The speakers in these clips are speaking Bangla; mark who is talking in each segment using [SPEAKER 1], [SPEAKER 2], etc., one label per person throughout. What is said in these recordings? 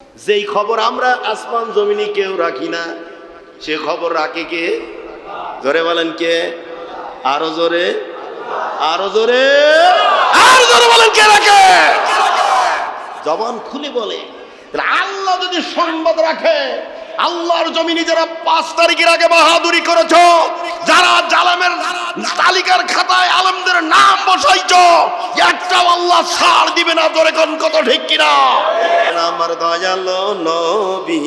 [SPEAKER 1] যেই খবর আমরা আসমান জমিনে কেউ রাখি না, সে খবর রাখে কে? জোরে বলেন কে? আরো জোরে, আরো জোরে, আরো জোরে বলেন কে রাখে? জবান খুলে বলে। আল্লাহ যদি সংবাদ রাখে, আল্লাহর জমিনে যারা ৫ তারিখের আগে বাহাদুরি করেছ, যারা জালেমের তালিকার খাতায় আলেমদের নাম বসাইছো, একটাও আল্লাহ ছাড় দিবে না। জোরে কোন কত ঠিক কিনা? আমার দয়ালো নবী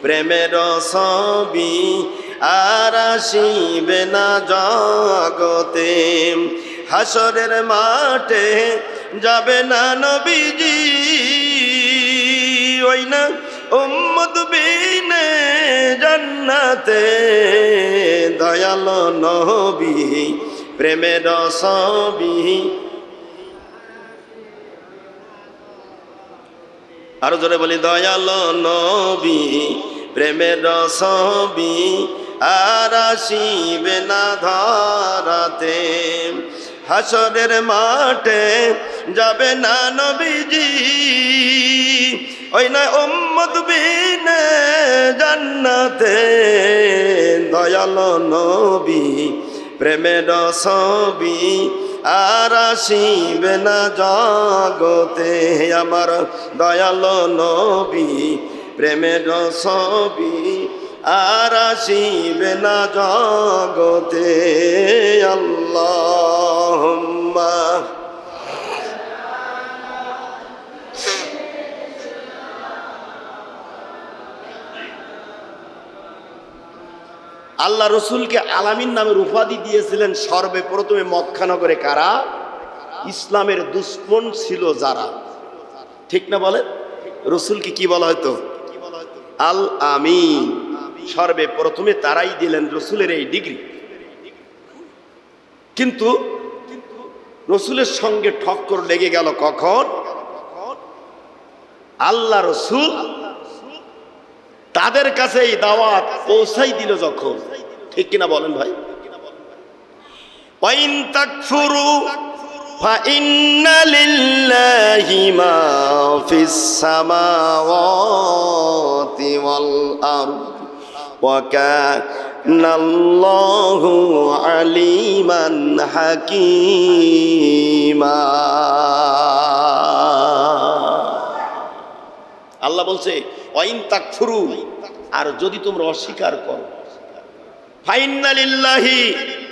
[SPEAKER 1] প্রেমের ছবি আর আসিবে না জগতে, হাসরের মাঠে যাবে না নবীজি, ওই না উম্মত বিনে জান্নাতে। দয়ালো নবী প্রেমের ছবি, আরো জোরে বলি, দয়ালো নবী প্রেমের ছবি আর আসিবে না ধরাতে, হাসরের মাঠে যাবে না নবীজি, ওই না উম্মত বিনে জান্নাতে। দয়ালো নবী প্রেমের ছবি আর আসিবে না জগতে, আমার দয়ালো নবী প্রেমের ছবি আর আসিবে না জগতে। আল্লাহুম্মা আল্লাহ রসুলকে আলামিন নামের উপাধি দিয়েছিলেন সর্বপ্রথমে মক্কা নগরে কারা? ইসলামের দুশ্মন ছিল যারা, ঠিক না বলেন? রসুলকে কি বলা হতো? আল আমিন। সর্বপ্রথমে তারাই দিলেন রসুলের এই ডিগ্রি। কিন্তু রসুলের সঙ্গে ঠক্কর লেগে গেল কখন? আল্লাহ রসুল তাদের কাছে এই দাওয়াত পৌঁছাই দিল যখন, ঠিক কিনা বলেন ভাই? ওয়াইন তাকফুরু ফাইন্না লিল্লাহি মা ফিস সামাওয়াতি ওয়াল আরদ ওয়া কানাল্লাহু আলিমান হাকীমা। আল্লাহ বলছে ওয়াইন তাকফুরু, আর যদি তোমরা অস্বীকার করো, ফাইন্না লিল্লাহি,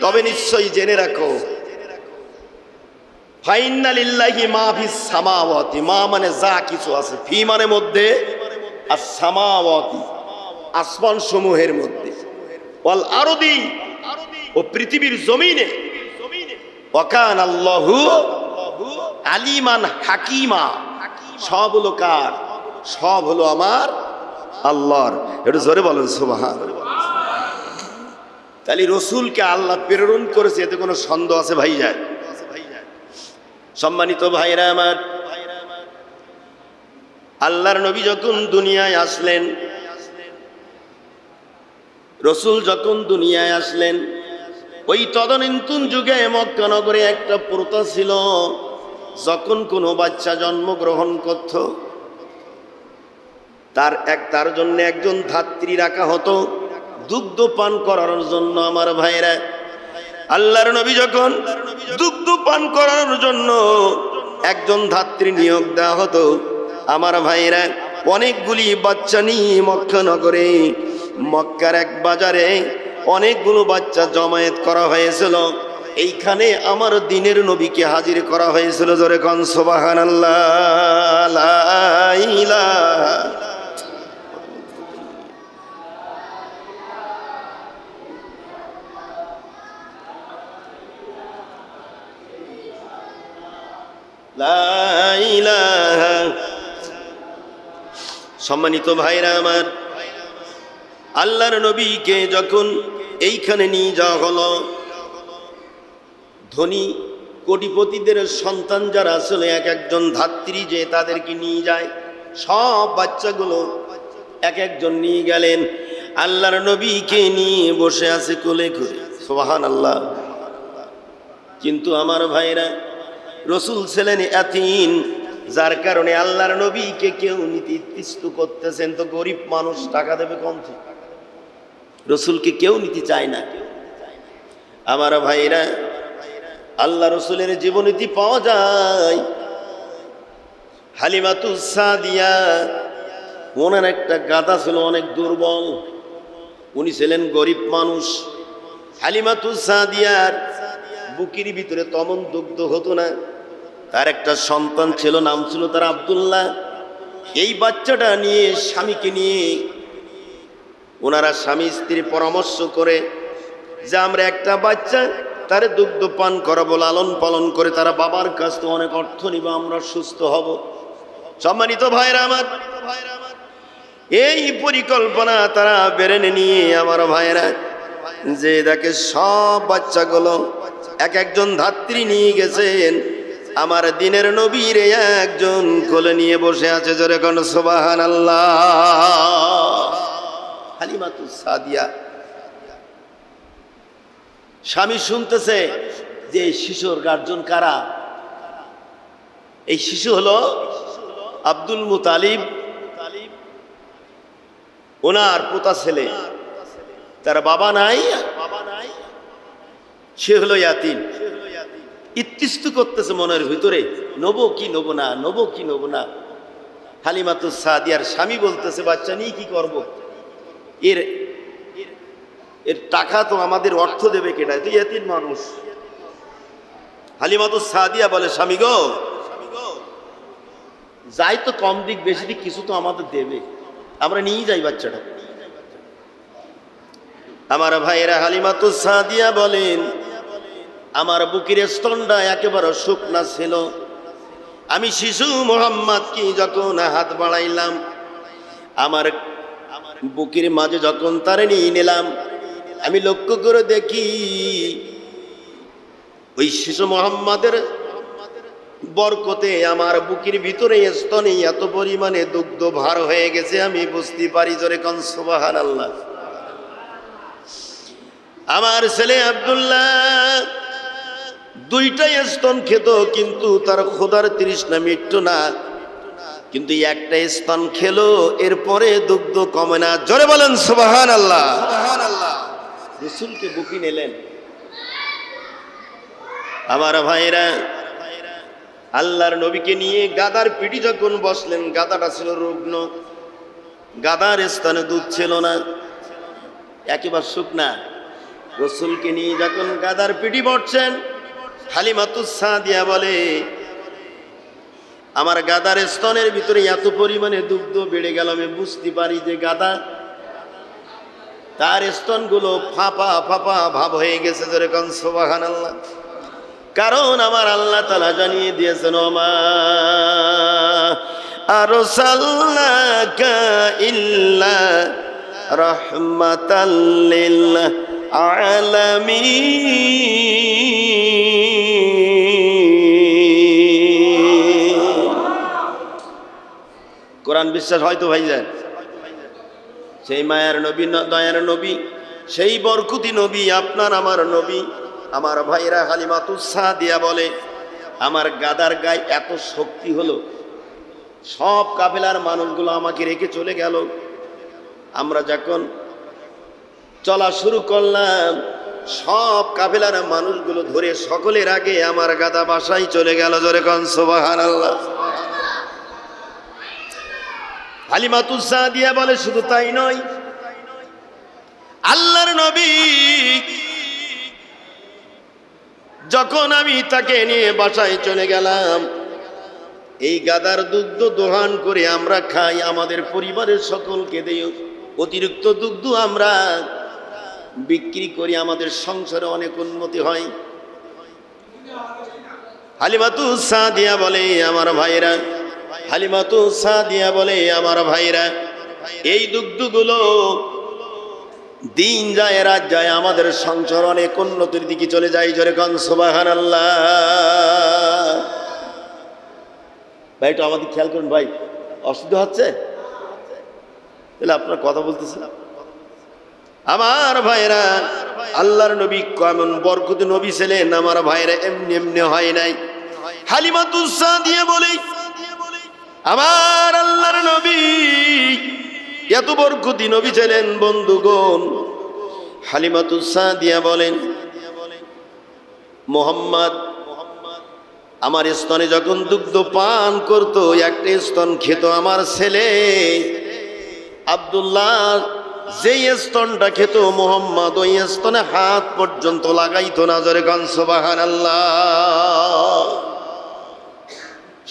[SPEAKER 1] তবে নিশ্চয়ই জেনে রাখো, ফাইন্না লিল্লাহি মা ফিস সামাওয়াতি, মা মানে যা কিছু আছে, ফি মানে মধ্যে, আর সামাওয়াতি আসমান সমূহের মধ্যে, ওয়াল আরদি ও পৃথিবীর জমিনে, ওয়া কানাল্লাহু আলিমান হাকিমা। সব হলো কার? সব হলো আমার আল্লাহর। একটু জোরে বলেন সুবহানাল্লাহ। তাহলে রসুলকে আল্লাহ প্রেরণ করেছে, এতে কোনো সন্দেহ আছে ভাই? যায়। সম্মানিত ভাইরা আমার, আল্লাহর নবী যখন দুনিয়ায় আসলেন, রসুল যখন দুনিয়ায় আসলেন, ওই তদানীন্তন যুগে মক্কা নগরে একটা প্রথা ছিল, যখন কোনো বাচ্চা জন্মগ্রহণ করত, তার জন্য একজন ধাত্রী রাখা হতো দুগ্ধ পান করার জন্য। আমার ভাইরা, আল্লাহর নবী যখন দুগ্ধ পান করার জন্য একজন ধাত্রী নিয়োগ দেওয়া হতো, আমার ভাইরা অনেকগুলি বাচ্চা নিয়ে মক্কা নগরে, মক্কার এক বাজারে অনেকগুলো বাচ্চা জমায়েত করা হয়েছিল। এইখানে আমার দিনের নবীকে হাজির করা হয়েছিল। জোরে কোন সুবহানাল্লাহ। লা ইলাহা লা ইলাহা। সম্মানিত ভাইরা আমার, আল্লাহর নবীকে যখন এইখানে নিয়ে যাওয়া হলো, ধনী কোটিপতিদের সন্তান যারা আসলে এক একজন ধাত্রী যে তাদেরকে নিয়ে যায়, সব বাচ্চাগুলো এক একজন নিয়ে গেলেন। আল্লাহর নবীকে নিয়ে বসে আছে কোলে করে, সুবহানাল্লাহ। কিন্তু আমার ভাইরা, রসুল ছিলেন ইয়াতীম, যার কারণে আল্লাহর নবীকে কেউ নীতিস্থ করতেছেন, তো গরিব মানুষ টাকা দেবে কম থেকে, রসুলকে কেউ নিতে চায় না। আমার ভাইরা, আল্লাহ রসুলের জীবনীতি পাওয়া যায়। হালিমাতুস সাদিয়া, ওনার একটা গাদা ছিল অনেক দুর্বল, উনি ছিলেন গরিব মানুষ। হালিমাতুস সাদিয়ার বুকের ভিতরে তেমন দুগ্ধ হতো না। তার একটা সন্তান ছিল, নাম ছিল তার আব্দুল্লাহ। এই বাচ্চাটা নিয়ে স্বামীকে নিয়ে ওনারা স্বামী স্ত্রী পরামর্শ করে যে আমরা একটা বাচ্চা তার দুগ্ধ পান করাবো, লালন পালন করে তারা বাবার কাছ থেকে অনেক অর্থ নিব, আমরা সুস্থ হব। সম্মানিত ভাইরা আমার, এই পরিকল্পনা তারা বেড়ে নিয়ে আমার ভাইরা যে দেখে সব বাচ্চাগুলো এক একজন ধাত্রী নিয়ে গেছেন, আমার দিনের নবীর একজন কোলে নিয়ে বসে আছে, জোরে কোন সুবহানাল্লাহ। হালিমাতুস সাদিয়া স্বামী শুনতেছে যে শিশুর গার্জন কারা, এই শিশু হলো আব্দুল মুতালিব, ওনার পোতা ছেলে, তার বাবা নাই, সে হলো ইয়াতিম। ইত্তিস্ত করতেছে মনের ভিতরে, নবো কি নবো না, নবো কি নবো না। হালিমাতুস সাদিয়ার স্বামী বলতেছে বাচ্চা নিয়ে কি করব, এর এর টাকা তো আমাদের অর্থ দেবে কেটা, তুই ইয়াতিম মানুষ। হালিমাতুস সাদিয়া বলে স্বামী গো, যাই তো কম দিক বেশি দিক কিছু তো আমাদের দেবে, আমরা নিয়ে যাই বাচ্চাটা। আমার ভাইয়েরা, হালিমাতুস সাদিয়া বলেন আমার বুকের স্তনটা একেবারে শুকনা ছিল, আমি শিশু মোহাম্মদকে যখন হাত বাড়াইলাম, আমার বুকের মাঝে যখন তারে নিয়ে নিলাম, আমি লক্ষ্য করে দেখি ওই শিশু মোহাম্মদের বরকতে আমার বুকের ভিতরে স্তনে এত পরিমাণে দুগ্ধ ভার হয়ে গেছে, আমি বুঝতে পারি, জোরে কোন সুবহানাল্লাহ। আমার ছেলে আব্দুল্লাহ দুইটাই স্তন খেত, কিন্তু তার খোদার তৃষ্ণা মিটতো না, কিন্তু একটা স্তন খেলো, এরপরে দুগ্ধ কমে না, জোরে বলেন সুবহানাল্লাহ। রাসূলকে বুকে নিলেন। আমার ভাইরা, আল্লাহর নবীকে নিয়ে গাদার পিঠে যখন বসলেন, গাদাটা ছিল রুগ্ন, গাদার স্থানে দুধ ছিল না, একেবারে শুকনা। রাসূলকে নিয়ে যখন গাদার পিঠে বসছেন, হালিমাতুস সাদিয়া বলে আমার গাদার স্তনের ভিতরে এত পরিমাণে দুগ্ধ বেড়ে গেল, আমি বুঝতে পারি যে গাদা তার স্তনগুলো ফাঁপা ফাঁপা ভাব হয়ে গেছে, যেরকম সুবহানাল্লাহ। কারণ আমার আল্লাহ তাআলা জানিয়ে দিয়েছেন ওমা আরসালনাকা ইল্লা রাহমাতাল লিল আলামিন। কোরআন বিশ্বাস হয়তো ভাই যায়, সেই মায়ার নবী, দয়ার নবী, সেই বরকতি নবী, আপনার আমার নবী। আমার ভাইরা, হালিমাতুস সাদিয়া বলে আমার গাদার গায়ে এত শক্তি হলো, সব কাফেলার মানুষগুলো আমাকে রেখে চলে গেল, আমরা যখন চলা শুরু করলাম, সব কাফেলার মানুষগুলো ধরে সকলের আগে আমার গাদা বাসায় চলে গেল, জোরে কোন সুবহানাল্লাহ। হালিমাতুস সাদিয়া বলে শুধু তাই নয়, আল্লাহর নবী যখন আমি তাকে নিয়ে বাসায় চলে গেলাম, এই গাদার দুগ্ধ দোহান করে আমরা খাই, আমাদের পরিবারের সকলকে দেই, অতিরিক্ত দুগ্ধ আমরা বিক্রি করি, আমাদের সংসারে অনেক উন্নতি হয়। হালিমাতুস সাদিয়া বলে আমার ভাইরা, হালিমাতুস সাদিয়া বলে আমার ভাইরা, এই দুগ্ধগুলো দিন যায় রাত যায়, আমাদের সংসার অনেক উন্নতির দিকে চলে যায়, জোরে কোন সুবহানাল্লাহ। ভাই একটু আমাদের খেয়াল করুন ভাই, অসুবিধা হচ্ছে তাহলে আপনার কথা বলতেছিলাম। আমার ভাইরা, আল্লাহর নবী কেমন বরকত নবী ছিলেন আমার ভাইরা, এমনি এমনি হয় নাই। হালিমাতুস সাদিয়া বলে আমার আল্লাহর নবী এত বরকতি নবী ছিলেন বন্ধুগণ। হালিমাতুস সাদিয়া বলেন, মুহাম্মদ আমার স্তনে যখন দুগ্ধ পান করত, একটা স্তন খেত আমার ছেলে আব্দুল্লাহ, যেই স্তনটা খেত মুহাম্মদ ওই স্তনে হাত পর্যন্ত লাগাইতো না। জোরে গান সুবহানাল্লাহ।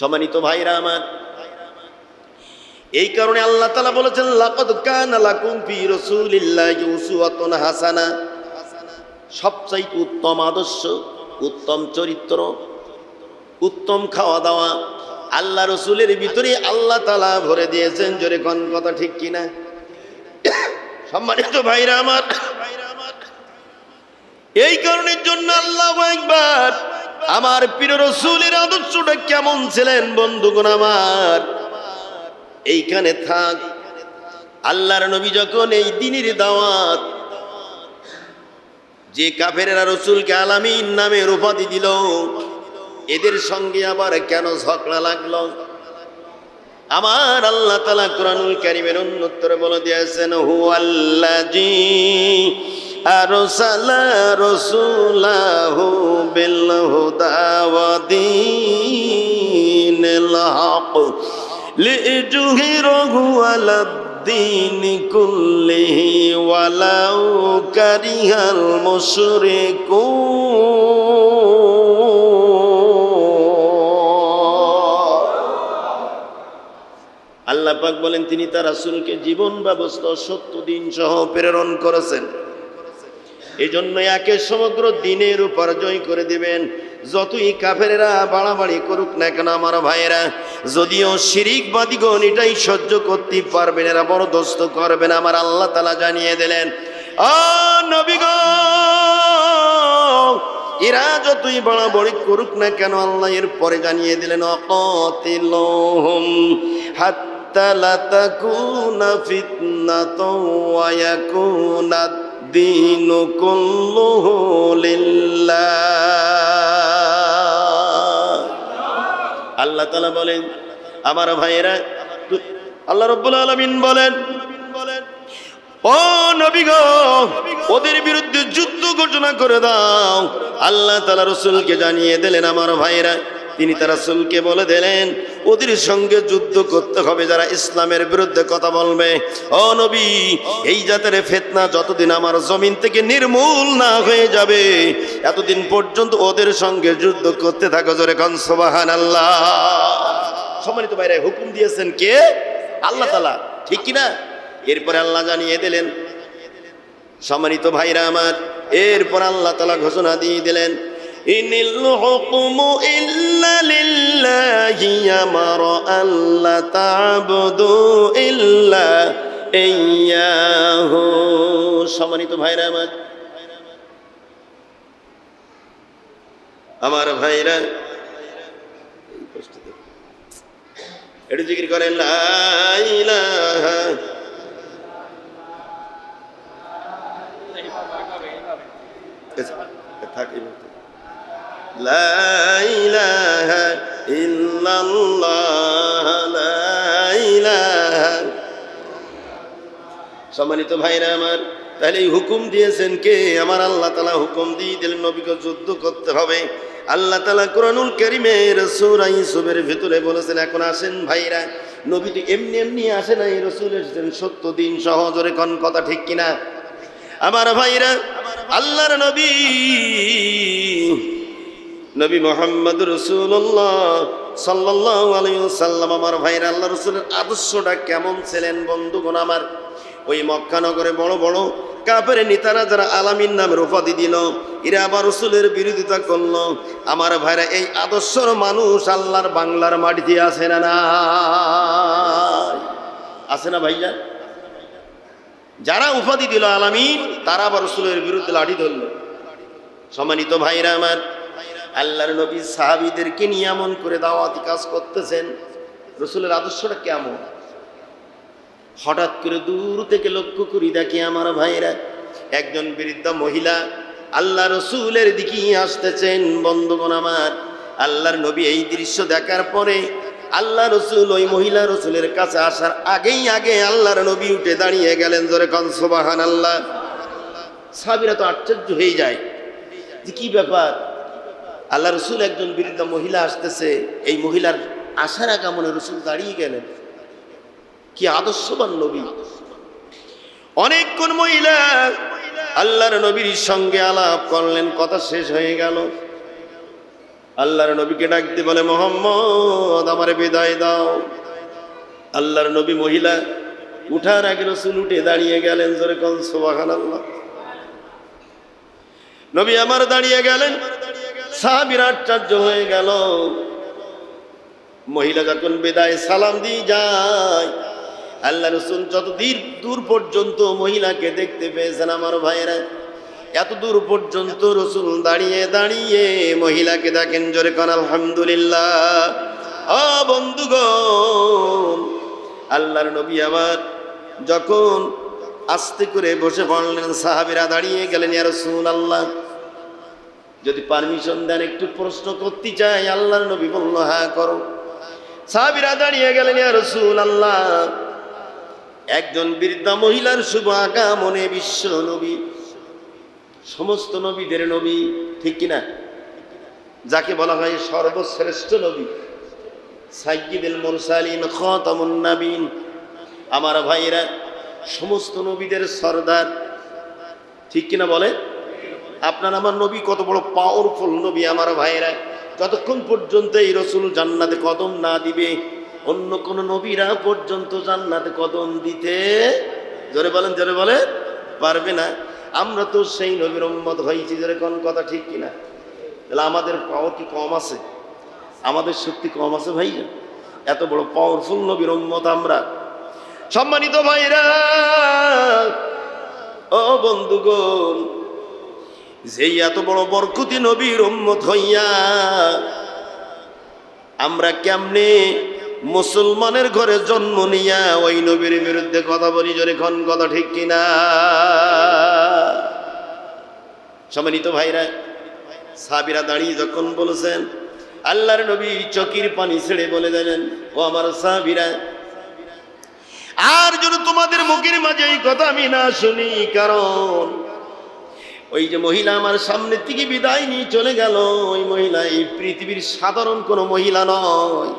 [SPEAKER 1] সম্মানিত ভাইরা আমার, এই কারণে আল্লাহ তাআলা বলেছেন, লাকাদ কানা লাকুম ফি রাসূলিল্লাহি উসওয়াতুন হাসানা। সবচাইতে উত্তম আদর্শ, উত্তম চরিত্র, উত্তম খাওয়া দাওয়া আল্লাহ রসুলের ভিতরে আল্লাহ তাআলা ভরে দিয়েছেন। জোরে কোন কথা ঠিক কিনা? সম্মানিত ভাইরা আমার, এই কারণের জন্য আল্লাহু আকবার, আমার প্রিয় রসুলের আদর্শটা কেমন ছিলেন বন্ধুগণ আমার, এইখানে থাক। আল্লাহর নবী যখন এই দ্বীনের দাওয়াত, যে কাফেরেরা রসুলকে আলামিন নামের উপাধি দিল, এদের সঙ্গে আবার কেন ঝগড়া লাগলো? আমার আল্লাহ তাআলা কুরআনুল কারীমের অন্যত্র বলে দিয়েছেন, হুয়াল্লাযী আরসালা রাসূলাহু বিল হুদা ওয়া দীনিল হক লিইয়ুযহিরাহু আলাদ দীনি কুল্লিহি ওয়ালাউ কারিহাল মুশরিকুন। আল্লাহ পাক বলেন, তিনি তার রাসূলকে জীবন ব্যবস্থা সত্য দিন সহ প্রেরণ করেছেন। এই জন্য একে সমগ্র দিনের উপর জয় করে দিবেন। যতই কাফেরেরা বাড়াবাড়ি করুক না কেন আমার ভাইয়েরা, যদিও শিরিকবাদীগণ এটাই সহ্য করতে পারবেন, এরা বরদাস্ত করবেন। আমার আল্লাহ তাআলা জানিয়ে দিলেন, ও নবীগণ, এরা যতই বাড়াবাড়ি করুক না কেন, আল্লাহ এর পরে জানিয়ে দিলেন, অকাতিলুহুম হাত্তা লা তাকুনা ফিতনাতুন ওয়া ইয়াকুনা দীনু কুল্লুহু লিল্লাহ। আল্লাহ তাআলা বলেন, আমার ভাইয়েরা, আল্লাহ রাব্বুল আলামিন বলেন, ও নবী গো, ওদের বিরুদ্ধে যুদ্ধ ঘোষণা করে দাও। আল্লাহ তাআলা রাসূলকে জানিয়ে দিলেন, আমার ভাইয়েরা, তিনি তার রাসূলকে বলে দিলেন, ওদের সঙ্গে যুদ্ধ করতে হবে যারা ইসলামের বিরুদ্ধে কথা বলবে। ও নবী, এই জাতের ফিতনা যতদিন আমার জমিন থেকে নির্মূল না হয়ে যাবে, এতদিন পর্যন্ত ওদের সঙ্গে যুদ্ধ করতে থাকো। জোরে কোন সুবহানাল্লাহ। সম্মানিত ভাইরা, হুকুম দিয়েছেন কে? আল্লাহ তাআলা, ঠিক কিনা? এরপরে আল্লাহ জানিয়ে দিলেন, সম্মানিত ভাইরা আমার, এরপর আল্লাহ তাআলা ঘোষণা দিয়ে দিলেন, ইনিল হুকমু ইল্লা লিল্লাহি আমারা আল্লা তা'বুদু ইল্লা ইয়্যাহু। সম্মানিত ভাইরা আমার, আমার ভাইরা একটু জিকির করেন, লা ইলাহা লা ইলাহা ইল্লাল্লাহ, লা ইলাহা। সম্মানিত ভাইরা আমার, তাহলে এই হুকুম দিয়েছেন কে? আমার আল্লাহ তাআলা হুকুম দিয়ে দিলেন, নবীকে যুদ্ধ করতে হবে। আল্লাহ তাআলা কুরআনুল কারীমের সূরা ইউসুফের ভিতরে বলেছেন, এখন আসেন ভাইরা, নবী তো এমনি এমনি আসে না, এই রাসূল এসেছেন সত্য দিন সহ। জোরে কোন কথা ঠিক কিনা? আমার ভাইরা, আল্লাহর নবী, নবী মুহাম্মদ রাসূলুল্লাহ সাল্লাল্লাহু আলাইহি ওয়াসাল্লাম, আমার ভাইরা, আল্লাহ রাসূলের আদর্শটা কেমন ছিলেন বন্ধুগণ আমার। ওই মক্কা নগরে বড় বড় কাফের নেতারা যারা আলামিন নামের উপাধি দিল, এরা আবার রাসূলের বিরোধিতা করলো। আমার ভাইরা, এই আদর্শের মানুষ আল্লাহর বাংলার মাটিতে আছে না? না আছে না ভাইয়া? যারা উপাধি দিল আলামিন, তারা আবার রাসূলের বিরুদ্ধে লাঠি ধরল। সম্মানিত ভাইরা আমার, আল্লাহর নবী সাহাবীদেরকে নিয়ে এমন করে দাওয়াতি কাজ করতেছেন। রাসূলের আদর্শটা কেমন? হঠাৎ করে দূর থেকে লক্ষ্য করি, দেখি আমার ভাইরা, একজন বৃদ্ধা মহিলা আল্লাহ রাসূলের দিকে আসতেছেন। বন্ধুগণ আমার, আল্লাহর নবী এই দৃশ্য দেখার পরে আল্লাহ রসুল ওই মহিলা রসুলের কাছে আসার আগে আল্লাহর নবী উঠে দাঁড়িয়ে গেলেন, জোরে কান সুবহানাল্লাহ। সাহাবীরা তো আশ্চর্য হয়ে যায় যে কি ব্যাপার, আল্লাহ রসুল একজন বৃদ্ধা মহিলা আসতেছে, এই মহিলার আসার আগমনে রসুল দাঁড়িয়ে গেলেন। কি আদর্শবান নবী। অনেকক্ষণ মহিলা আল্লাহর নবীর সঙ্গে আলাপ করলেন, কথা শেষ হয়ে গেল। আল্লাহর নবীকে ডাক দিয়ে বলে, মোহাম্মদ আমারে বিদায় দাও। আল্লাহর নবী মহিলা উঠার আগে রসুল উঠে দাঁড়িয়ে গেলেন, জোরে কোন সুবহানাল্লাহ। নবী আমার দাঁড়িয়ে গেলেন, সাহাবীরা আশ্চর্য হয়ে গেল। মহিলা যখন বিদায় সালাম দিয়ে যায়, আল্লাহ রসুল যত দূর পর্যন্ত মহিলাকে দেখতে পেয়েছেন আমার ভাইয়েরা, এত দূর পর্যন্ত রসুল দাঁড়িয়ে দাঁড়িয়ে মহিলাকে দেখেন, জোরে কোন আলহামদুলিল্লাহ। ও বন্ধুগণ, আল্লাহর নবী আবার যখন আস্তে করে বসে পড়লেন, সাহাবীরা দাঁড়িয়ে গেলেন, ইয়া রাসূলুল্লাহ যদি পারমিশন দেন একটু প্রশ্ন করতে চাই। আল্লাহর নবী বলল, হ্যাঁ করো। সাহাবীরা দাঁড়িয়ে গেলেন, ইয়া রাসূলুল্লাহ একজন বৃদ্ধা মহিলার শুভ আগমনে বিশ্ব নবী, সমস্ত নবীদের নবী, ঠিক কিনা, যাকে বলা হয় সর্বশ্রেষ্ঠ নবী, সাইয়্যিদুল মুরসালিন খাতামুন নবীন, আমার ভাইরা সমস্ত নবীদের সরদার, ঠিক কিনা বলে? আপনার আমার নবী কত বড় পাওয়ারফুল নবী আমার ভাইরা। যতক্ষণ পর্যন্ত এই রসুল জান্নাতে কদম না দিবে, অন্য কোন নবীরা পর্যন্ত জান্নাতে কদম দিতে, জোরে বলেন, জোরে বলে, পারবে না। আমরা তো সেই নবীর উম্মত হয়েছি, জোরে কোন কথা, ঠিক কিনা? তাহলে আমাদের পাওয়ার কি কম আছে? আমাদের শক্তি কম আছে ভাইয়া? এত বড় পাওয়ারফুল নবীর উম্মত আমরা। সম্মানিত ভাইরা, ও বন্ধুগণ, যেই এত বড় বরকতি নবীর উম্মত হইয়া আমরা কেমনে মুসলমানের ঘরে জন্ম নিয়া ওই নবীর বিরুদ্ধে কথা বলি, জোরে কোন কথা, ঠিক কিনা? সম্মানিত ভাইরা, সাহাবীরা দাঁড়িয়ে যখন বলেছেন, আল্লাহর নবী চকির পানি ছেড়ে বলে দিলেন, ও আমার সাহাবীরা, আর যেন তোমাদের মুখের মাঝে এই কথা আমি না শুনি, কারণ ওই যে মহিলা আমার সামনে থেকে বিদায় নিয়ে চলে গেল, ওই মহিলা এই পৃথিবীর সাধারণ কোনো মহিলা নয়।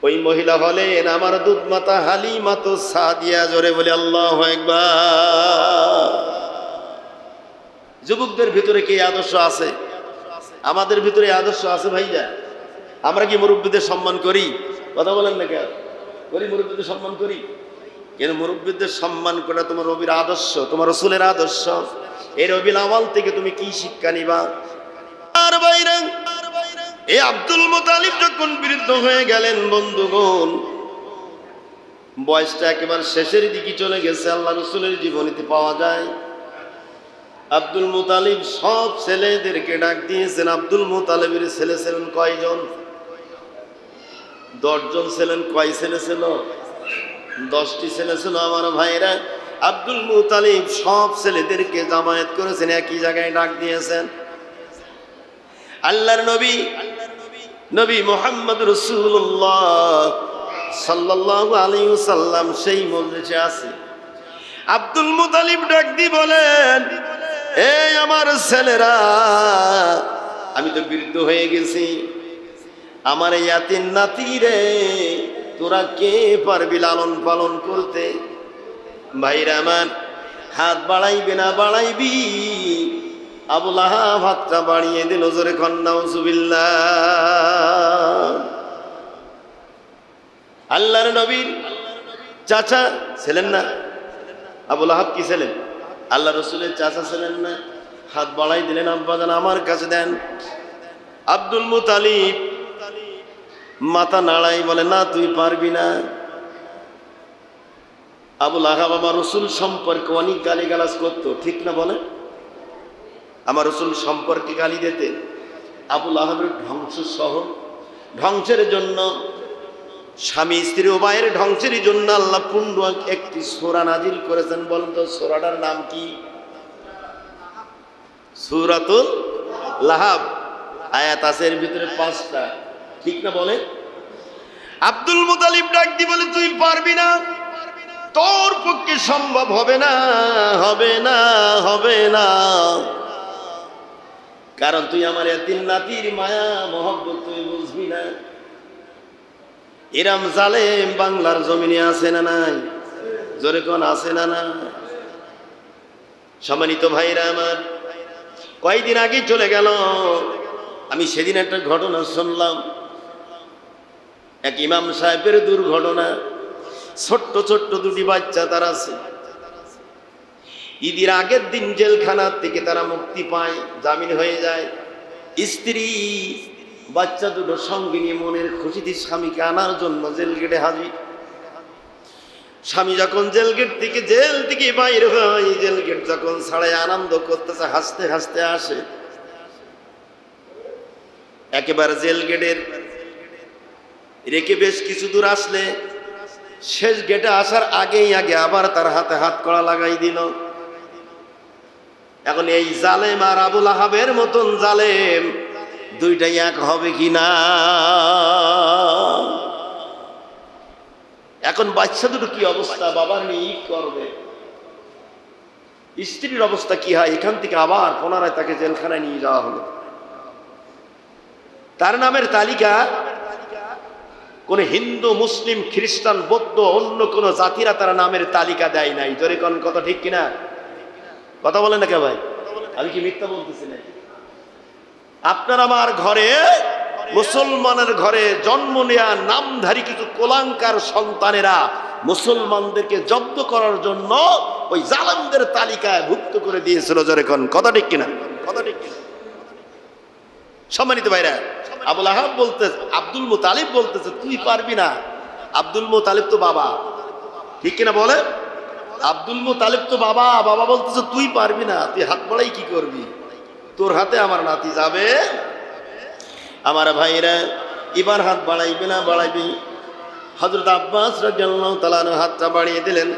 [SPEAKER 1] ওই মহিলা হলেন আমার দুধ মাতা হালিমা তো সাদিয়া, জোরে বলে আল্লাহু আকবার। যুবকদের ভিতরে কি আদর্শ আছে? আমাদের ভিতরে আদর্শ আছে ভাইয়া? আমরা কি মুরব্বীদের সম্মান করি? কথা বলেন না কেন? করি, মুরব্বীদের সম্মান করি। কিন্তু মুরব্বীদের সম্মান করা তোমার নবীর আদর্শ, তোমার রাসূলের আদর্শ। এই রবিউল আউয়াল থেকে তুমি কি শিক্ষা নিবা? আর ভাইরা, এই আব্দুল মুতালিব যখন বৃদ্ধ হয়ে গেলেন, বন্ধুগণ, বয়সটা একেবারে শেষের দিকে চলে গেছে, আল্লাহ রাসূলের জীবনীতে পাওয়া যায়। আব্দুল মুতালিব সব ছেলেদেরকে ডাক দিয়েছেন। আব্দুল মুতালিবের ছেলে ছিলেন কয়জন? 10 জন ছিলেন। কয় ছেলে ছিল? 10টি ছেলে ছিল আমার ভাইরা। আব্দুল মুতালিব সব ছেলেদেরকে জামায়াত করেছেন, একই জায়গায় ডাক দিয়েছেন। আল্লাহর নবী, নবী মুহাম্মদ রাসূলুল্লাহ সাল্লাল্লাহু আলাইহি ওয়াসাল্লাম সেই মজলিসে আছে। আব্দুল মুতালিব ডাক দিয়ে বলেন, এই আমার ছেলেরা, আমি তো বৃদ্ধ হয়ে গেছি, আমার এই ইয়াতীম নাতি রে তোরা কে পারবি লালন পালন করতে? ভাইরা আমার, হাত বাড়াইবে না বাড়াইবি? আবু লাহাব হাতটা বাড়িয়ে দিল, জোরে কোন নাউযুবিল্লাহ। আল্লাহর নবীর চাচা ছিলেন না আবু লাহাব? কি ছিলেন? আল্লাহ রসুলের চাচা ছিলেন না? হাত বাড়াই দিলেন, আব্বাজান আমার কাছে দেন। আব্দুল মুতালিব মাথা নাড়াই বলে, না তুই পারবি না। আবু লাহাব আমার রসুল সম্পর্কে অনেক গালিগালাজ করতো, ঠিক না বলে? আমার রসুল সম্পর্কে গালি দিতে। আবু লাহাবের ধ্বংস সহ, ধ্বংসের জন্য, স্বামী স্ত্রী উভয়ের ধ্বংসের জন্য আল্লাহ পূর্ণ একটি সূরা নাজিল করেছেন। বলতো সূরাটার নাম কি? সূরাতুল লাহাব। আয়াত আছে এর ভিতরে 5টা, ঠিক না বলে? আব্দুল মুতালিব ডাক দি বলে, তুই পারবি না, তোর পক্ষে সম্ভব হবে না, হবে না, হবে না, কারণ তুই আমার এতিম নাতির মায়া মহব্বত তুই বুঝবি না। এরম জালেম বাংলার জমিনে আছে না নাই? জোরে কোন আছে না না? সম্মানিত ভাইরা আমার, কয়েকদিন আগে চলে গেল, আমি সেদিন একটা ঘটনা শুনলাম, এক ইমাম সাহেবের দুর্ঘটনা। ছোট্ট ছোট্ট দুটি বাচ্চা তার আছে, ঈদের আগের দিন জেলখানার থেকে তারা মুক্তি পায়, জামিন হয়ে যায়। স্ত্রী বাচ্চা দুটো সঙ্গে নিয়ে মনের খুশিতে স্বামীকে আনার জন্য জেল গেটে হাজির। স্বামী যখন জেল থেকে বাইরে হয়, জেল গেট যখন ছাড়াই আনন্দ করতেছে, হাসতে হাসতে আসে। একেবারে জেল গেটের রেখে বেশ কিছু দূর আসলে, শেষ গেটে আসার আগেই আবার তার হাতে হাত কড়া লাগাই দিল। এখন এই জালেম আর আবুল আহাবের মতন জালেম দুইটাই এক হবে কি না? এখন বাচ্চা দুটো কি অবস্থা, বাবার নিয়ে ঈদ করবে, স্ত্রীর অবস্থা কি হয়? এখান থেকে আবার পুনরায় তাকে জেলখানায় নিয়ে যাওয়া হলো। তার নামের তালিকা কোন হিন্দু, মুসলিম, খ্রিস্টান, বৌদ্ধ, অন্য কোন জাতিরা তারা নামের তালিকা দেয় নাই। জোরে কোন কথা ঠিক কিনা? কথা বলেন না কে ভাই? আমি কি মিথ্যা বলতেছি না? আপনার আমার ঘরে, মুসলমানের ঘরে জন্ম নেয়া নামধারী কিছু কোলাঙ্কার সন্তানেরা মুসলমানদেরকে জব্দ করার জন্য ওই জালেমদের তালিকায় ভুক্ত করে দিয়েছিল। জোরে কোন কথা ঠিক কিনা? কথা ঠিক কিনা? সম্মানিত ভাইরা, আবুল আহাব বলতেছে, আব্দুল মুতালিব বলতেছে, তুই পারবি না। আব্দুল মুতালিব তো বাবা, ঠিক কিনা বলে? আব্দুল মুতালিব তো বাবা, বাবা বলতেছে তুই পারবি না, তুই হাত বাড়াই কি করবি? তোর হাতে আমার নাতি যাবে। আমার ভাইরা, এবার হাত বাড়াইবে না বাড়াইবি? হযরত আব্বাস রাদিয়াল্লাহু তাআলা আনহু হাতটা বাড়িয়ে দিলেন।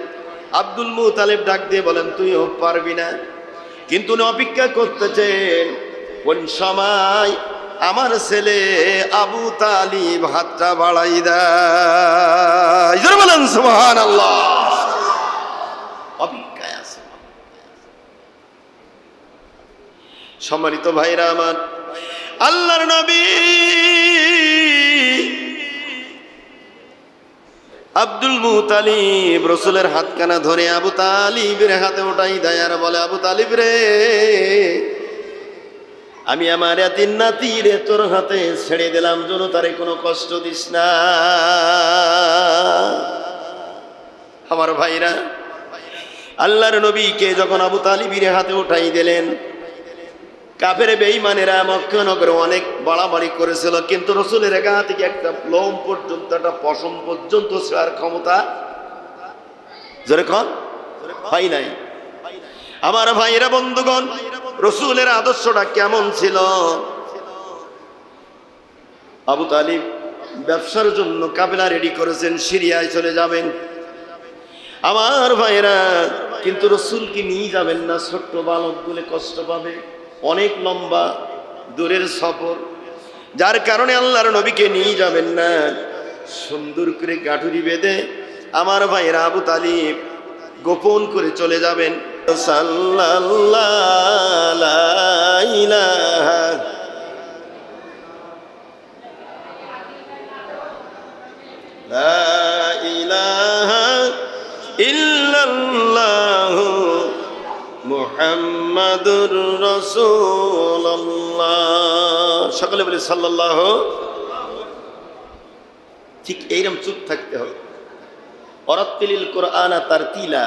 [SPEAKER 1] আব্দুল মুতালিব ডাক দিয়ে বলেন, তুইও পারবি না। কিন্তু উনি অপেক্ষা করতেছেন কোন সময় আমার ছেলে আবু তালিব হাতটা বাড়াই দেয়। জোরে বলেন সুবহানাল্লাহ। অপেক্ষায় আছে। সম্মানিত ভাইরা আমার, আল্লাহর নবী আব্দুল মুতালিব রাসূলের হাতখানা ধরে আবু তালিবের হাতে ওঠাই দেয় আর বলে, আবু তালিব রে, আমি আমার এতিম নাতি রে তোর হাতে ছেড়ে দিলাম, যেন তারে কোনো কষ্ট দিস না। আমার ভাইরা, আল্লাহর নবীকে যখন আবু তালিবের হাতে উঠাই দিলেন, কাফের বেঈমানেরা মক্কা নগরে অনেক বাড়াবাড়ি করেছিল, কিন্তু রাসূলের গা থেকে একটা লোম পর্যন্ত, একটা পশম পর্যন্ত ছেড়ার ক্ষমতা জোরে কোন পাই নাই। আমার ভাইরা, বন্ধুগণ, রাসূলের আদর্শটা কেমন ছিল? আবু তালিব ব্যবসার জন্য কাফেলা রেডি করেছেন, সিরিয়ায় চলে যাবেন। আমার ভাইরা, কিন্তু রাসূলকে নিয়ে যাবেন না, ছোট্ট বালকগুলো কষ্ট পাবে, অনেক লম্বা দূরের সফর, যার কারণে আল্লাহর নবীকে নিয়ে যাবেন না। সুন্দর করে গাঠুরি বেঁধে আমার ভাইরা আবু তালিব গোপন করে চলে যাবেন। সাল্লাল্লাহু লা ইলাহা লা ইলাহা ইল্লাল্লাহু মুহাম্মাদুর রাসূলুল্লাহ। সকলে বলি সাল্লাল্লাহু। ঠিক এইরকম চুপ থাকতে হবে। ওয়ারাত্তিলিল কুরআনা তারতিলা,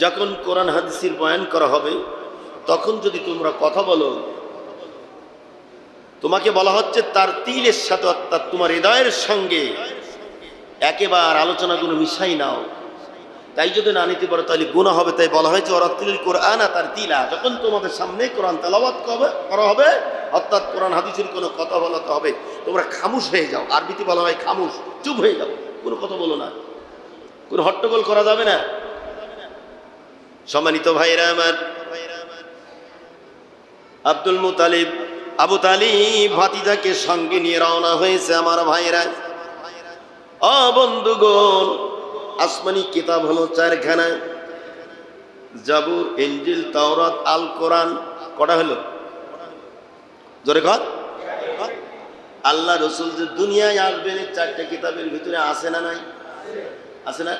[SPEAKER 1] যখন কোরআন হাদিসের বয়ান করা হবে তখন যদি তোমরা কথা বলো, তোমাকে বলা হচ্ছে তারতিলের সাথে, অর্থাৎ তোমার হৃদয়ের সঙ্গে একেবারে আলোচনাগুলো মিশাই নাও। তাই যদি না নিতে পারো তাহলে গুনাহ হবে। তাই বলা হয়েছে ওয়ারাত্তিলিল কুরআনা তারতিলা, যখন তোমাদের সামনে কোরআন তেলাওয়াত করা হবে, অর্থাৎ কোরআন হাদিসের কোনো কথা বলাতে হবে, তোমরা খামুশ হয়ে যাও। আরবিতে বলা হয় খামুশ, চুপ হয়ে যাও, কোনো কথা বলো না, কোনো হট্টগোল করা যাবে না। সম্মানিত ভাইরা আমার, আব্দুল মুতালিব, আবু তালিব ভাতিজাকে সঙ্গে নিয়ে রওনা হয়েছে। আমার ভাইরা, বন্ধুগণ, আসমানি কিতাব হলো চারখানা, জাবুর, ইনজিল, তাওরাত, আল কোরআন। কটা হলো? জোরে কর। আল্লাহ রসুল যে দুনিয়ায় আসবেন এই চারটে কিতাবের ভিতরে আছে না নাই? আছে না?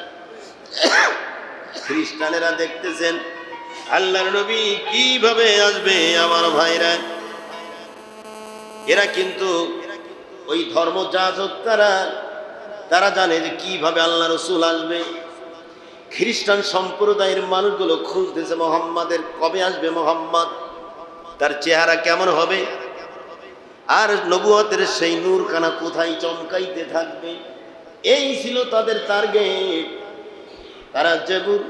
[SPEAKER 1] খ্রিস্টানেরা দেখতেছেন আল্লাহর নবী কিভাবে আসবে। আমার ভাইরা, এরা কিন্তু ওই ধর্ম যাজক, তারা জানে যে কিভাবে আল্লাহ রসুল আসবে। খ্রিস্টান সম্প্রদায়ের মানুষগুলো খুঁজতেছে মোহাম্মদের কবে আসবে, মোহাম্মদ তার চেহারা কেমন হবে, আর নবুয়তের সেই নূরখানা কোথায় চমকাইতে থাকবে। এই ছিল তাদের টার্গেট। তারা জাবুর,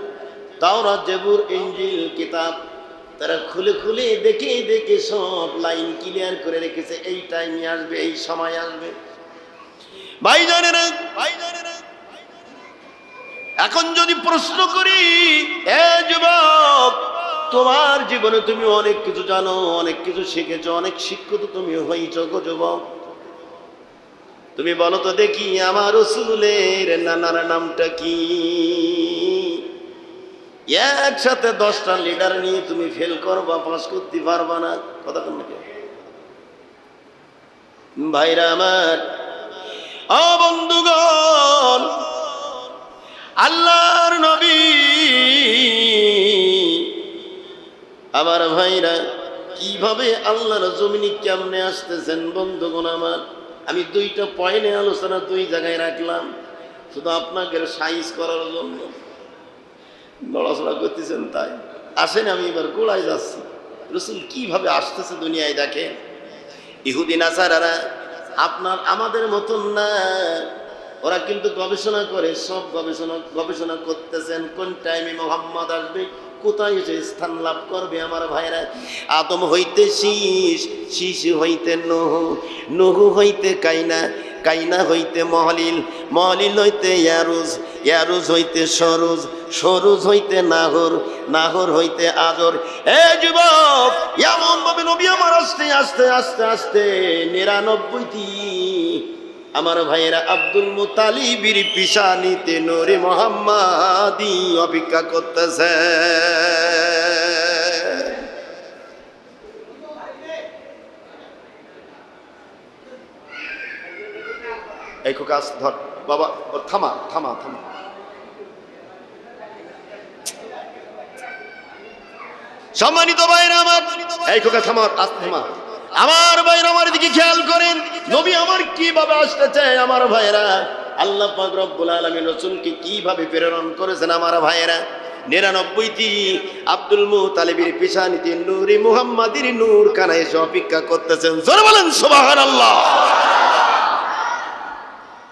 [SPEAKER 1] তাওরাত, জাবুর, ইনজিল কিতাব তারা খুলে খুলে দেখে দেখে সব লাইন ক্লিয়ার করে রেখেছে, এই টাইমে আসবে, এই সময় আসবে। ভাইজানেরা, এখন যদি প্রশ্ন করি, এ যুবক, তোমার জীবনে তুমি অনেক কিছু জানো, অনেক কিছু শিখেছো, অনেক শিক্ষিত তুমি হয়েছ গো যুবক, তুমি বলো তো দেখি আমার রাসূলের নানার নামটা কি? একসাথে 10টা লিডার নিয়ে তুমি ফেল করবা, পাস করতে পারবা না। কথা কোন নাকি ভাইরা আমার, বন্ধুগণ, আল্লাহর নবী, আমার ভাইরা, কিভাবে আল্লাহর জমিনে কেমনে আসতেছেন বন্ধুগণ আমার। আমি 2টা পয়েন্টে আলোচনা 2 জায়গায় রাখলাম, শুধু আপনাকে সাইজ করার জন্য। নড়াচড়া করতেছেন তাই আসেন, আমি এবার গোড়ায় যাচ্ছি। রাসূল কিভাবে আসতেছে দুনিয়ায় দেখেন। ইহুদি নাসারারা আমাদের মতন না, ওরা কিন্তু গবেষণা করে, সব গবেষণা করতেছেন কোন টাইমে মোহাম্মদ আসবে, কোথায় এসে স্থান লাভ করবে। আমার ভাইরা, আদম হইতে শীষ, শীষ হইতে নহু, নহু হইতে কাইনা, কাইনা হইতে মহলিল, মহলিল হইতে ইয়ারুজ, ইয়ারুজ হইতে সরুজ, সরুজ হইতে নাহর, নাহর হইতে আজর। এ যুবক, এমন ভাবে নবী আমার আস্তে আস্তে আস্তে আস্তে 99টি আমার ভাইয়েরা আব্দুল মুতালিবের পিছানিতে নূরে মুহাম্মাদি অপেক্ষা করতেছে। এই কাজ ধর বাবা, থামা থামা থামা। সম্মানিত ভাইরা আমার, এই খোকা থামার, আস্তে থামা। আমার ভাইরা আমার দিকে খেয়াল করেন, নবী আমার কিভাবে আসতে চায়। আমার ভাইরা, আল্লাহ পাক রব্বুল আলামিন রাসূলকে কিভাবে প্রেরণ করেছেন। আমার ভাইরা, 99টি আব্দুল মুতালিবের পিছানিতে নূরে মুহাম্মাদির নূর কানা এসে অপেক্ষা করতেছেন। জোরে বলেন সুবহানাল্লাহ।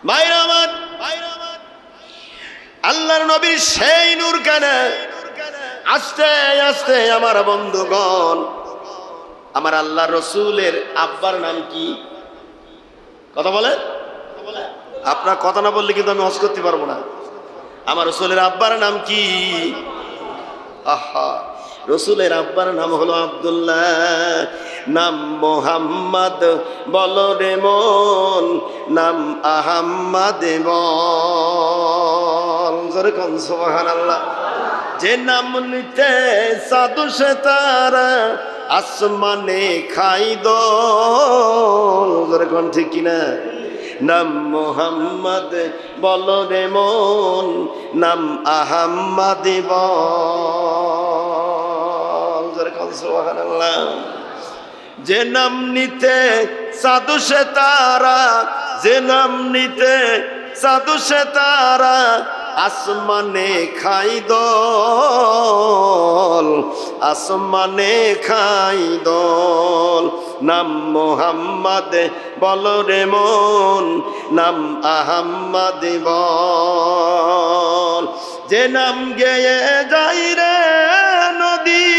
[SPEAKER 1] ভাইরা আমার, আল্লাহর নবীর সেই নূর কানা আস্তে আস্তে, আমার বন্ধুগণ, আমার আল্লাহ রসুলের আব্বার নাম কি? কথা বলে, আপনার কথা না বললে কিন্তু আমি হজ করতে পারবো না। আমার রসুলের আব্বার নাম কি? আহা, রসুলের আব্বার নাম হলো আব্দুল্লাহ, নাম মোহাম্মদ বলো রে মন, নাম আহাম্মদ বল। জোরে কোন সুবহানাল্লাহ। যে নাম নিতে সাধু সে তারা আসমানে খাই দোল। জোরে কোন ঠিক কিনা? নাম মোহাম্মদ বলো রে মন, নাম আহাম্মদ বল। জোরে কোন সুবহানাল্লাহ। যে নাম নিতে সাধু সে তারা, যে নাম নিতে সাধু সে তারা আসমানে খাই দোল, আসমানে খাই দোল। নাম মোহাম্মদ বলো রে মন, নাম আহাম্মদ বল। যে নাম গেয়ে যাই রে নদী,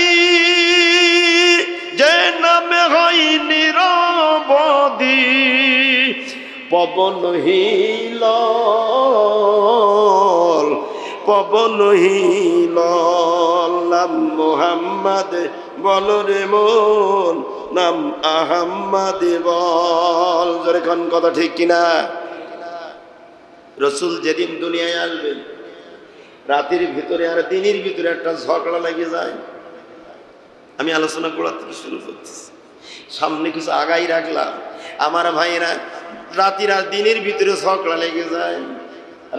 [SPEAKER 1] যে নামে হয় নিরবধি, পবন হিল, পবন হিল। নাম মোহাম্মদ বলো রে মন, নাম আহাম্মদ বল। জোরে কোন কথা ঠিক কিনা? রসুল যেদিন দুনিয়ায় আসবেন, রাতের ভিতরে আর দিনের ভিতরে একটা ঝগড়া লেগে যায়। আমি আলোচনা করার থেকে শুরু করতেছি, সামনে কিছু আগাই রাখলাম। আমার ভাইয়েরা, রাতের আর দিনের ভিতরে ঝগড়া লেগে যায়।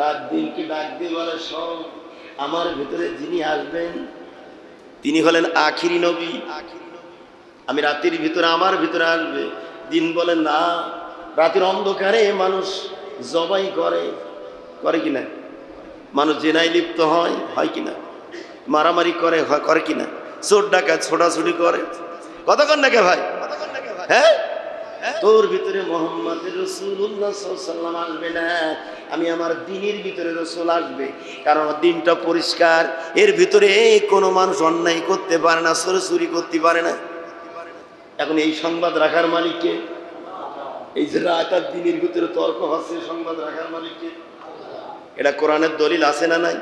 [SPEAKER 1] রাত দিনকে ডাক দিয়ে বলে, সব আমার ভিতরে যিনি আসবেন তিনি হলেন আখিরি নবী। আমি রাতের ভিতরে আমার ভিতরে আসবে। দিন বলে না, রাতের অন্ধকারে মানুষ জবাই করে, করে কিনা? মানুষ জেনায় লিপ্ত হয়, হয় কিনা? মারামারি করে, করে কিনা? চোর ডাকাত ছোটাছুটি করে, কতক্ষণ নাকি ভাই? হ্যাঁ, তোর ভিতরে মোহাম্মদ রাসূলুল্লাহ সাল্লাল্লাহু আলাইহি ওয়াসাল্লাম আসবে না, আমি আমার দিনের ভিতরে রসুল আসবে। কারণ দিনটা পরিষ্কার, এর ভিতরে কোনো মানুষ অন্যায় করতে পারে না, চুরি করতে পারে না। এখন এই সংবাদ রাখার মালিককে, এই যে রাত আর দিনের ভিতরে তর্ক হচ্ছে, সংবাদ রাখার মালিককে। এটা কোরআনের দলিল আছে না নাই?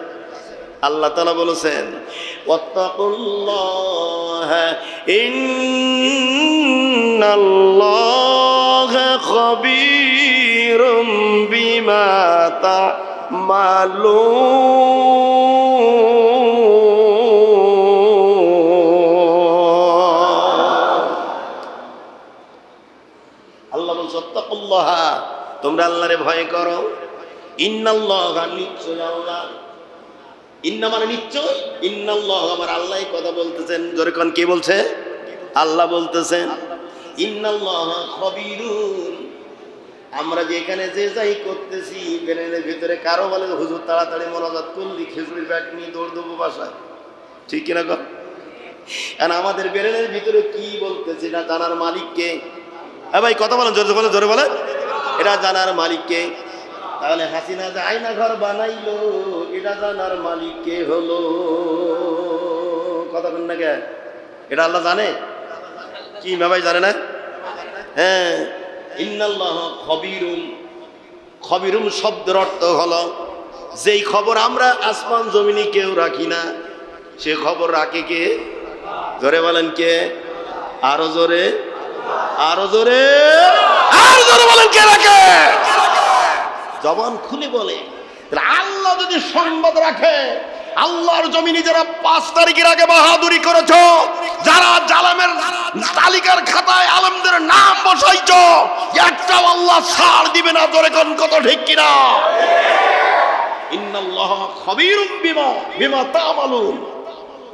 [SPEAKER 1] আল্লাহ তাআলা বলেছেন, ওয়াত্তাকুল্লাহা ইন্নাল্লাহা খাবীরুম বিমা তা'মালুন। আল্লাহ বলছে, ওয়াত্তাকুল্লাহা, তোমরা আল্লাহরে ভয় করো। ইন্নাল্লাহা, নিশ্চয় আল্লাহ। ইন্না মানে নিশ্চয়, ইন্নাল্লাহ, আমার আল্লাহ কথা বলতেছেন। জোরে কোন, কে বলছে? আল্লাহ বলতেছেন। ইন্নাল্লাহা খাবীরুন, আমরা যে এখানে যে যাই করতেছি, ব্রেনের ভিতরে কারো বলে হুজুর তাড়াতাড়ি মোনাজাত করলি, খেজুরের ব্যাগ নিয়ে দৌড় দেবো বাসায়, ঠিক কিনা কর? কারণ আমাদের ব্রেনের ভিতরে কি বলতেছি না জানার মালিককে। ভাই কথা বলেন, জোরে বলেন, জোরে বলেন, এটা জানার মালিককে। তাহলে হাসিনা যে আয়না ঘর বানাইলো, এটা জানার মালিক কে হলো? কথা বলেন না কে? এটা আল্লাহ জানে কি? ভাই জানে না? হ্যাঁ, ইন্নাল্লাহ খবীরুন। খবীরুন শব্দের অর্থ হলো যেই খবর আমরা আসমান জমিনে কেউ রাখি না, সে খবর রাখে কে? জোরে বলেন কে? আরো জোরে, আরো জোরে, আরো জোরে বলেন, কে রাখে? জবান খুলে বলে। আল্লাহ যদি সংবাদ রাখে, আল্লাহর জমিনে যারা 5 তারিখের আগে বাহাদুরি করেছো, যারা জালেমের তালিকার খাতায় আলেমদের নাম বসাইছো, একটাও আল্লাহ ছাড় দিবে না। জোরে কোন, কত ঠিক কিনা? ইন্নাল্লাহা খাবীরুম বিমা তা'মালুন।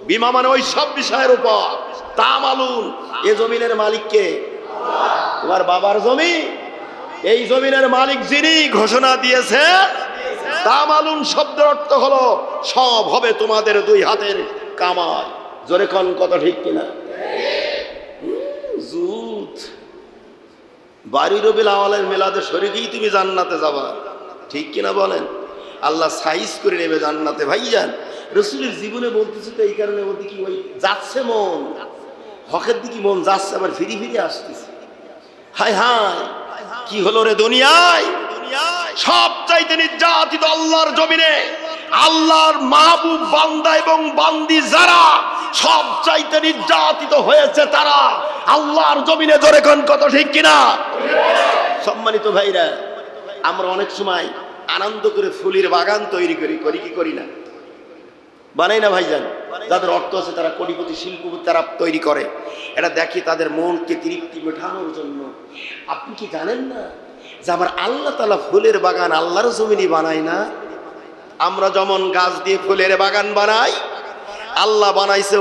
[SPEAKER 1] বিমা মানে ওই সব বিষয়ের উপর, তা'মালুন, এই জমিনের মালিক কে? তোমার বাবার জমি। এই জমিনের মালিক যিনি ঘোষণা দিয়েছে, তা'মালুন শব্দের অর্থ হলো সব হবে তোমাদের 2 হাতের কামাই। জোরে কোন, কত ঠিক কিনা? জুত বাড়ি রবিউল আউয়ালের মিলাদে শরীকেই তুমি জান্নাতে যাবা, ঠিক কিনা বলেন? আল্লাহ সাইজ করে নেবে জান্নাতে। ভাইজান, রাসূলের জীবনে বলতেছে তো এই কারণে, ওর দিকে ওই যাচ্ছে মন, হকের দিকে মন যাচ্ছে, আবার ফিরি ফিরি আসতেছে। হায় হায়, কি হলো রে দুনিয়ায়? সব চাইতে নির্যাতিত আল্লাহর জমিনে আল্লাহর মাহবুব বান্দা এবং বান্দি যারা সব চাইতে নির্যাতিত হয়েছে, তারা আল্লাহর জমিনে। জোরে কোন, কত ঠিক কিনা? সম্মানিত ভাইরা, আমরা অনেক সময় আনন্দ করে ফুলের বাগান তৈরি করি কি করি না? বানাই না ভাইজান? যাদের অর্থ আছে তারা কোটিপতি শিল্পপতি, তারা তৈরি করে। এটা দেখি তাদের মনকে তৃপ্তি মেটানোর জন্য। আপনি কি জানেন না যে আমার আল্লাহ তাআলা ফুলের বাগান আল্লাহর জমিনে বানায় না? আমরা যেমন গাছ দিয়ে ফুলের বাগান বানাই, আল্লাহ বানাইছে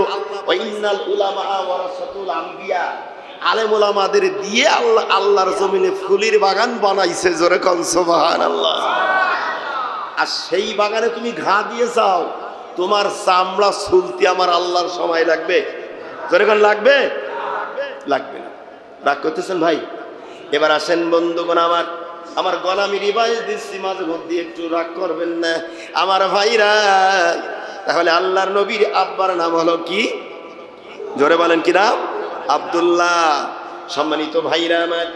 [SPEAKER 1] ইন্নাল উলামা ওয়ারাসাতুল আম্বিয়া, আলেম ওলামাদের দিয়ে আল্লাহ আল্লাহর জমিনে ফুলের বাগান বানাইছে। জোরে কোন সুবহানাল্লাহ। আর সেই বাগানে তুমি ঘা দিয়ে যাও, তোমার চামড়া ছুলতে আমার আল্লাহর সময় লাগবে? জোরে কোন, লাগবে? লাগবে না। রাগ করতেছেন ভাই? এবার আসেন বন্ধুগণ, আমার গোলামি রিভাইজ দিচ্ছি, মাঝে মধ্যে একটু রাগ করবেন না আমার ভাইরা। তাহলে আল্লাহর নবীর আব্বার নাম হলো কি? জোরে বলেন, কি নাম? আব্দুল্লাহ। সম্মানিত ভাইরা আমার,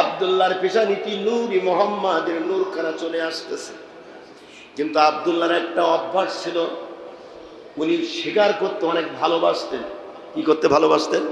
[SPEAKER 1] আব্দুল্লাহর পেশানিটি নূরি মুহাম্মাদের নূরখানা চলে আসতেছে। কিন্তু আব্দুল্লাহর একটা অভ্যাস ছিল, উনি শিকার করতে অনেক ভালোবাসতেন। কি করতে ভালোবাসতেন?